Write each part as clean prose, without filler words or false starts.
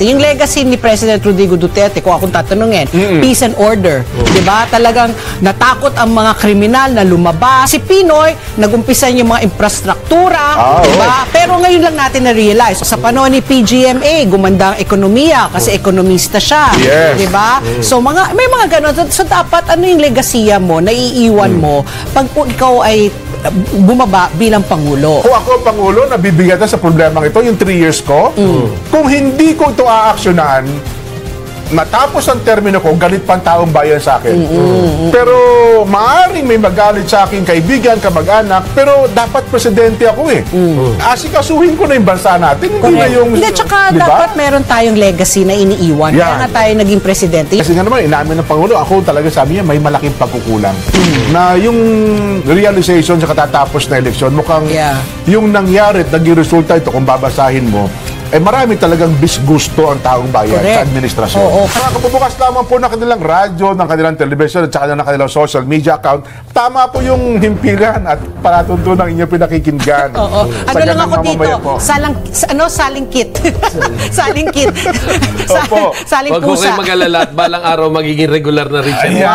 presidente. Yung legacy ni President Rodrigo Duterte, kung akong tatanungin, peace and order. Diba? Talagang natakot ang mga kriminal na lumabas. Si Pinoy, nagumpisan yung mga infrastruktura. Diba? Pero ngayon lang natin na-realize, sa panahon ni PGMA, gumanda ang ekonomiya kasi ekonomista siya. Diba? So, may mga ganun. So, dapat, ano yung legasiya mo, naiiwan mo, pag ikaw ay bumaba bilang Pangulo. Kung ako Pangulo, nabibigatan sa problemang ito, yung 3 years ko, kung hindi ko ito aaksyonan, matapos ang termino ko, galit pang taong bayan sa akin. Pero maaaring may magalit sa akin kaibigan, kamag-anak, pero dapat presidente ako eh. Asikasuhin ko na yung bansa natin. Hindi na yung... Hindi, tsaka diba? Dapat meron tayong legacy na iniiwan. Kaya nga tayo naging presidente. Kasi nga naman, inamin ng Pangulo, ako talaga sabi niya, may malaking pagkukulang. Na yung realization sa katatapos na eleksyon, mukhang yung nangyari at naging resulta ito, kung babasahin mo, eh marami talagang disgusto ang taong bayan sa administrasyon. Kabubukas lamang po ng kanilang radyo, ng kanilang television at saka ng kanilang social media account. Tama po yung himpilan at palatuntunan inyong pinakikinggan. Ano lang ako dito? Salingkit. Salingkit. Saling Huwag pusa. kayo mag-alala at balang araw magiging regular na rin siya.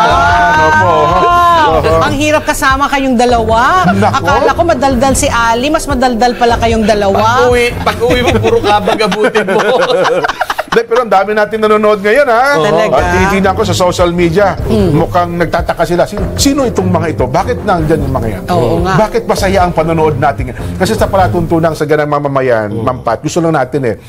Ang hirap kasama kayong dalawa. Akala ko madaldal si Ali, mas madaldal pala kayong dalawa. Pag-uwi mo, puro kabag-abutin mo. Pero ang dami natin nanonood ngayon, ha? At tinitingnan ko sa social media, mukhang nagtataka sila. Sino itong mga ito? Bakit nandyan yung mga yan? Bakit masaya ang panonood natin? Kasi sa palatuntunan sa ganang mamamayan, Mampat, gusto lang natin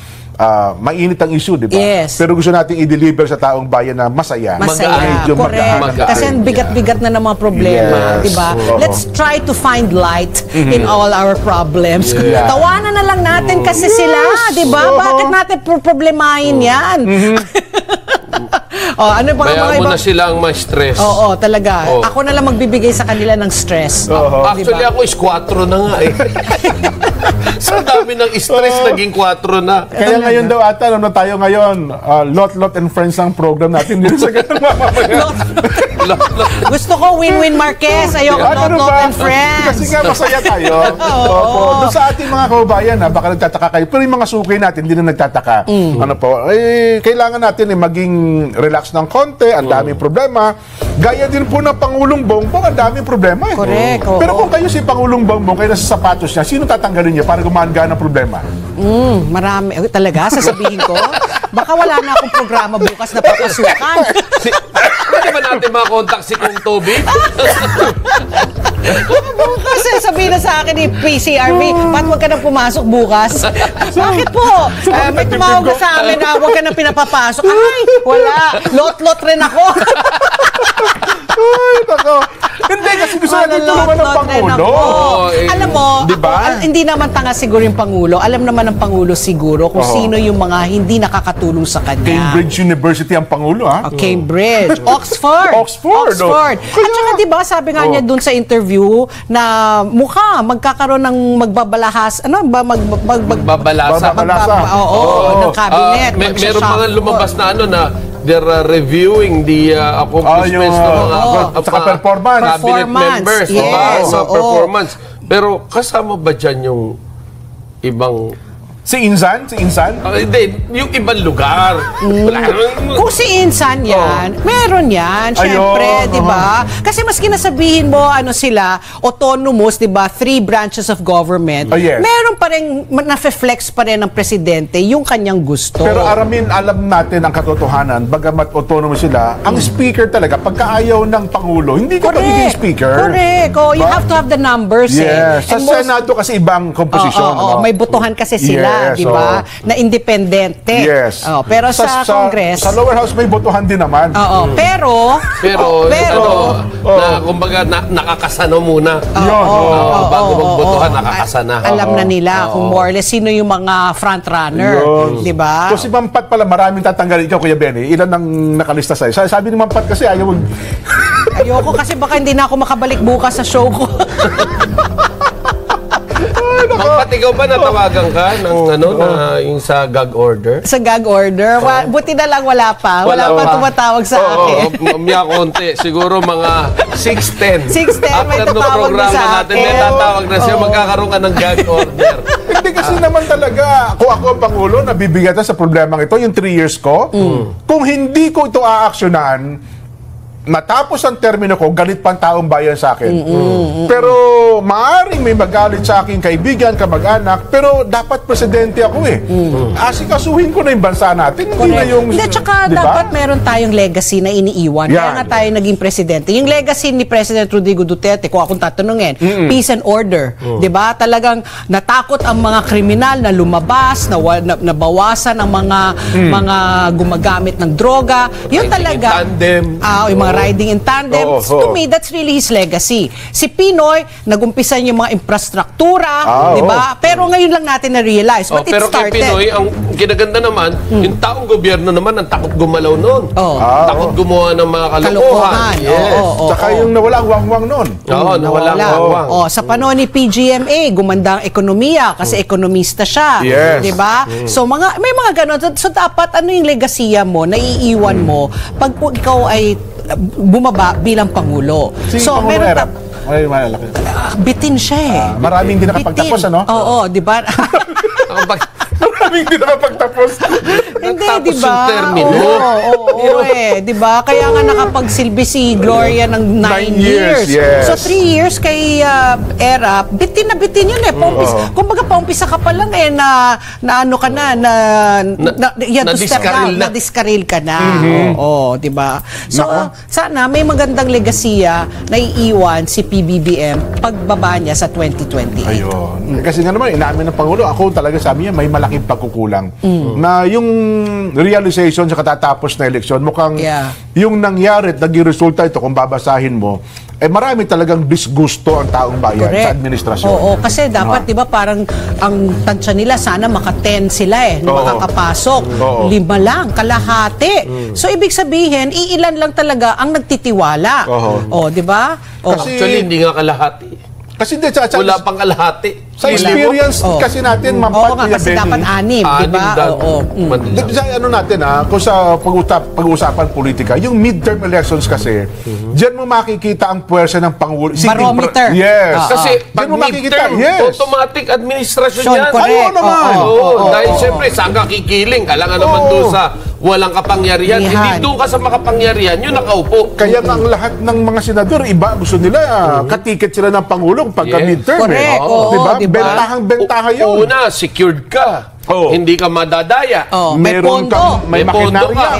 mainit ang issue, di ba? Pero gusto natin i-deliver sa taong bayan na masaya. Masaya, correct. Kasi ang bigat-bigat na ng mga problema, di ba? Let's try to find light in all our problems. Tawanan na lang natin kasi sila, di ba? Bakit natin problemahin yan? Ano ba Bayaan mo na silang may stress. Oo, talaga. Ako na lang magbibigay sa kanila ng stress. Actually, ako is 4 na nga eh. Sa dami ng stress, naging 4 na. Kaya ngayon daw ata, ano tayo ngayon, Lot and Friends ang program natin dito sa ganang mamamayan. Gusto ko win-win Marquez. Ayoko Lot and Friends. Kasi nga masaya tayo. Doon sa ating mga kababayan, baka nagtataka kayo. Pero yung mga suki natin, hindi na nagtataka. Ano po, kailangan natin maging relax ng konti, ang daming problema. Gaya din po ng Pangulong Bongbong, ang daming problema eh. Correct. Pero kung kayo si Pangulong Bongbong, kayo nasa sapatos niya, sino tatanggalin niya para gumaan-gaan ang problema? Marami. Talaga, sasabihin ko? Baka wala na akong programa bukas na papasukan. Pwede ba natin makakontakt si Kung Toby? Bukas sabihin na sa akin ni PCRV, ba't huwag ka nang pumasok bukas? Bakit po? May tumawag na sa amin na huwag ka nang pinapapasok. Ay, wala. Lot-lot rin ako. Ay, nako. Hindi, kasi gusto natin tulungan ng Pangulo. Alam mo, hindi naman tanga siguro yung Pangulo. Alam naman ng Pangulo siguro kung sino yung mga hindi nakakatulong sa kanya. Cambridge University ang Pangulo, ha? Cambridge. Oxford. At saka diba, sabi nga niya dun sa interview na magkakaroon ng magbabalahas, Magbabalasa. ng cabinet. Meron mga lumabas na na they're reviewing the accomplishments ng mga cabinet members. Performance. Pero kasama ba dyan yung ibang... Si Insan? Hindi, yung ibang lugar. Kung si Insan yan, meron yan, syempre, di ba? Kasi maski nasabihin mo, sila, autonomous, di ba, 3 branches of government, meron pa rin, na-flex pa rin ng presidente yung kanyang gusto. Pero alam natin ang katotohanan, bagamat autonomous sila, ang speaker talaga, pagka ayaw ng Pangulo, hindi ka magiging speaker. Correct. You have to have the numbers. Sa Senado kasi ibang komposisyon. May botohan kasi sila. Di ba? Na independente. Pero sa Congress... Sa lower house may botohan din naman. Pero... kumbaga, nakakasano muna. Bago magbotohan, nakakasana. Alam na nila kung more or less sino yung mga front-runner. Di ba? So si Mampat pala, maraming tatanggalin. Ikaw, Kuya Benny, ilan ang nakalista sa'yo? Sabi ni Mampat kasi ayaw Ayoko kasi baka hindi na ako makabalik bukas sa show ko. Pati ikaw ba natawagan ka ng yung sa gag order? Sa gag order? Buti na lang wala pa. Wala pa tumatawag sa akin. Mamaya konti. Siguro mga 6:10. 6:10 may tatawag na sa natin, may tatawag na siya, magkakaroon ka ng gag order. Hindi kasi naman talaga, kung ako ang Pangulo, nabibigatan sa problemang ito, yung 3 years ko, kung hindi ko ito aaksyonan, matapos ang termino ko, galit pa ang taong bayan sa akin. Pero maaaring may magalit sa aking kaibigan, kamag-anak, pero dapat presidente ako eh. Asikasuhin ko na yung bansa natin. Hindi na yung... Hindi, tsaka diba? dapat meron tayong legacy na iniiwan. Kaya nga tayo naging presidente. Yung legacy ni President Rodrigo Duterte, kung akong tatanungin, peace and order. Diba? Talagang natakot ang mga kriminal na lumabas, nabawasan ang mga gumagamit ng droga. Yun talaga. Tandem. Yung mga riding in tandem. To me, that's really his legacy. Si Pinoy, nagumpisan yung mga infrastruktura, di ba? Pero ngayon lang natin na-realize. But it pero started. kay Pinoy, ang kinaganda naman, yung taong gobyerno naman, ang takot gumalaw noon. Takot gumawa ng mga kalokohan. Tsaka yung nawala ang wangwang noon. Nawala ang wangwang. Sa panahon ni PGMA, gumanda ang ekonomiya kasi ekonomista siya. Di ba? So, may mga ganon. So, dapat, ano yung legasiya mo, naiiwan mo, pag ikaw ay bumaba bilang Pangulo. So, meron ay malaki. Bitin siya eh. Maraming hindi nakapagtapos, ano? Oo, di ba? Maraming hindi nakapagtapos. Hindi, di ba? Yung termino. Oo, di ba? Kaya nga nakapagsilbi si Gloria ng 9 years. Yes. So, 3 years kay Era, bitin na bitin yun eh. Kumbaga, paumpisa ka pa lang eh, na ano ka na, na-discarril ka na. Oo, di ba? So, sana may magandang legasiya na iiwan si PBBM pagbaba niya sa 2028. Ayun. Kasi nga naman, inamin ng Pangulo, ako talaga sabi niya, may malaking pagkukulang. Na yung realization sa katatapos na eleksyon, mukhang yung nangyari at naging resulta ito, kung babasahin mo, marami talagang disgusto ang taong bayan sa administrasyon. Oo, kasi dapat, di ba, parang ang tansya nila, sana maka-10 sila na makakapasok. 5 lang, kalahati. So, ibig sabihin, iilan lang talaga ang nagtitiwala. Di ba? Actually, hindi nga kalahati. Kasi wala pang kalahati. Sa experience kasi natin, kasi dapat 6, di ba? Sa ano natin, kung sa pag-uusapan politika, yung midterm elections kasi, diyan mo makikita ang puwersa ng Pangulo. Barometer. Yes. Kasi pag midterm, automatic administrasyon yan. Correct. Dahil siyempre, saan ka kikiling? Kailangan naman doon sa walang kapangyarihan. Hindi doon ka sa makapangyarihan, yun nakaupo. Kaya nga ang lahat ng mga senador, iba, gusto nila, katiket sila ng Pangulong pagka midterm. Correct. Diba? Bentahang-bentaha yun. Una, secured ka. Hindi ka madadaya. May pondo. May makinarya.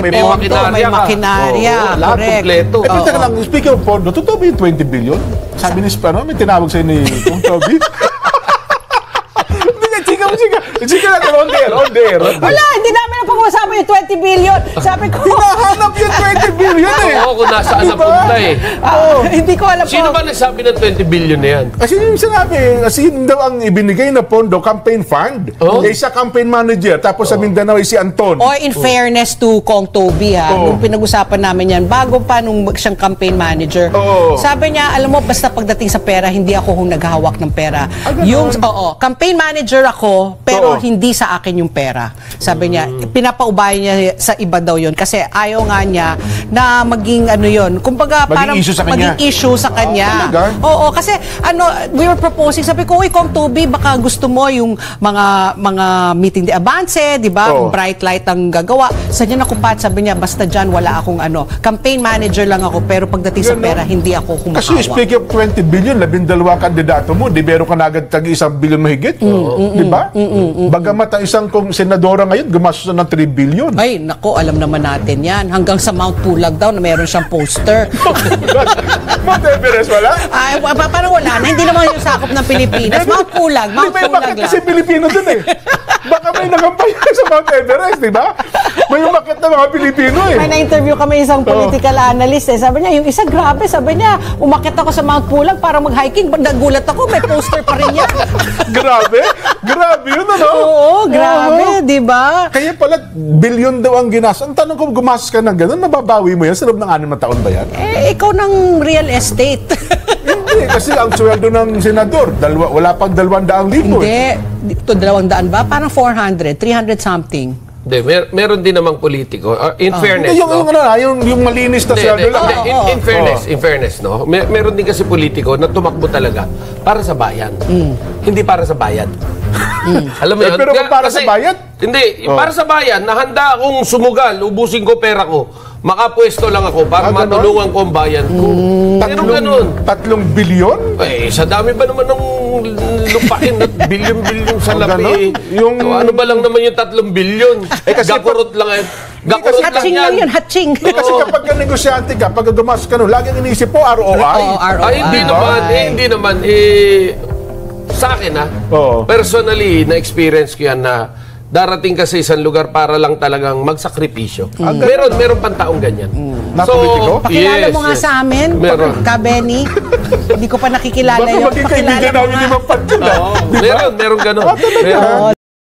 May makinarya. Lahat kompleto. Pero teka lang, speaking of pondo, totoo ba yung 20 billion? Sabi ni Spano, may tinawag sa'yo ni Kung Toby. Chika natin, on there. Wala, hindi namin na pag-usapan yung 20 billion. Sabi ko, hinahanap yung 20 billion eh. Oo, kung nasaan na punta eh. Hindi ko alam Sino ba nagsabi ng 20 billion na yan? Kasi yung sinabi, kasi daw ang ibinigay na pondo, campaign fund. Isa campaign manager, tapos sa Mindanao ay si Anton. In fairness to Kong Toby nung pinag-usapan namin yan, bago pa nung siyang campaign manager, sabi niya, alam mo, basta pagdating sa pera, hindi ako naghahawak ng pera. Campaign manager ako, pero hindi sa akin yung pera. Sabi niya, pinapaubaya niya sa iba daw yun kasi ayaw nga niya na maging kumbaga parang maging issue sa kanya. Kasi we were proposing, sabi ko, Kong Toby, baka gusto mo yung mga meeting de avance, di ba? Bright light ang gagawa. Sa niya nakupat, sabi niya, basta dyan wala akong campaign manager lang ako, pero pagdating sa pera, hindi ako kumakawa. Kasi speaking of 20 billion, 12 kandidato mo, di meron ka na agad tag 1 billion mahigit. Di ba? Bagamat ang isang senadora ngayon, gumastos na ng 3 billion. Ay, nako, alam naman natin yan. Hanggang sa Mount Pulag daw na meron siyang poster. Mount Everest, wala? Ay, parang wala na. Hindi naman yung sakop ng Pilipinas. Mount Pulag lang. Kasi Pilipino dun eh. Baka may nakampanya sa Mount Everest, di ba? May umakit na mga Pilipino eh. May na-interview kami isang political analyst eh. Sabi niya, yung isa grabe, sabi niya, umakit ako sa Mount Pulag para mag-hiking. Nagulat ako, may poster pa rin niya. Grabe. Grabe yun, ano? Oo, grabe, di ba? Kaya pala, bilyon daw ang ginas. Ang tanong ko, gumastos ka ng gano'n, nababawi mo yan sa loob ng 6 na taon ba yan? Ikaw ng real estate. Hindi, kasi ang sweldo ng senador, wala pang 200,000. Hindi. Ito 200 ba? Parang 400, 300 something. Hindi, meron din namang politiko. In fairness, Hindi, yung malinis na sweldo lang. In fairness, no? Meron din kasi politiko na tumakbo talaga para sa bayan. Hindi para sa bayad. Alam mo yun? Pero kung para sa bayad? Hindi, para sa bayan, nahanda akong sumugal, ubusin ko pera ko, makapwesto lang ako para matulungan ko ang bayan ko. Pero ganun. 3 bilyon? Sa dami ba naman ng lupain at bilyon-bilyon sa labi? Ano ba lang naman yung 3 bilyon? Gakurot lang yan. Gakurot lang Hatching lang yan. yun, hatching. Kasi kapag ka negosyante ka, pag gumastos ka nun, laging inisip po, ROI. Ay, hindi naman. Sa akin, personally, na-experience ko yan na darating ka sa isang lugar para lang talagang magsakripisyo. Meron pang taong ganyan. Pakilala mo nga sa amin, ka Benny. Hindi ko pa nakikilala Baka yung maging kaibigan namin ni Mang Pat. Meron ganun.